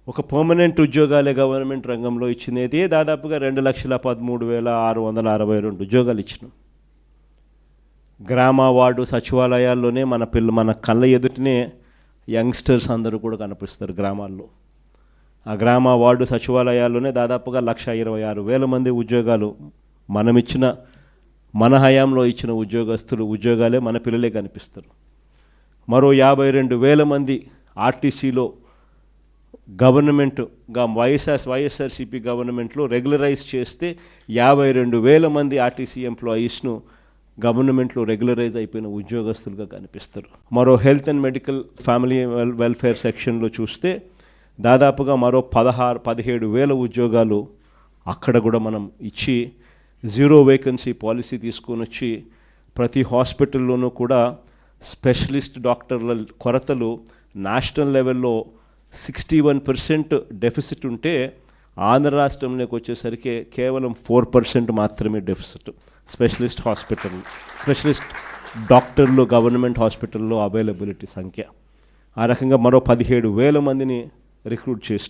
ఒక permanent ఉద్యోగాలే government రంగంలో ఇచ్చినది దాదాపుగా 2,13,662 ఉద్యోగాలు ఇచ్చినాం. గ్రామ వార్డు సచివాలయాల్లోనే మన కళ్ళ ఎదుటనే యంగ్స్టర్స్ అందరూ కూడా కనిపిస్తారు గ్రామాల్లో. ఆ గ్రామ వార్డు సచివాలయాల్లోనే దాదాపుగా 1,26,000 మంది ఉద్యోగాలు మన హయాంలో ఇచ్చిన ఉద్యోగాలే మన పిల్లలే కనిపిస్తారు. మరో 52,000 మంది ఆర్టీసీలో గవర్నమెంట్గా వైఎస్ఆర్సీపీ గవర్నమెంట్లో రెగ్యులరైజ్ చేస్తే 52,000 మంది ఆర్టీసీ ఎంప్లాయీస్ను గవర్నమెంట్లో రెగ్యులరైజ్ అయిపోయిన ఉద్యోగస్తులుగా కనిపిస్తారు. మరో health and medical family welfare సెక్షన్లో చూస్తే దాదాపుగా మరో 17,000 ఉద్యోగాలు అక్కడ కూడా మనం ఇచ్చి జీరో వేకెన్సీ పాలసీ తీసుకొని వచ్చి ప్రతి హాస్పిటల్లోనూ కూడా స్పెషలిస్ట్ డాక్టర్ల కొరతలు నేషనల్ లెవెల్లో 61% డెఫిసిట్ ఉంటే ఆంధ్ర రాష్ట్రంలోకి వచ్చేసరికి కేవలం 4% మాత్రమే డెఫిసిట్. స్పెషలిస్ట్ డాక్టర్లు గవర్నమెంట్ హాస్పిటల్లో అవైలబిలిటీ సంఖ్య ఆ రకంగా మరో 17,000 మందిని రిక్రూట్ చేసి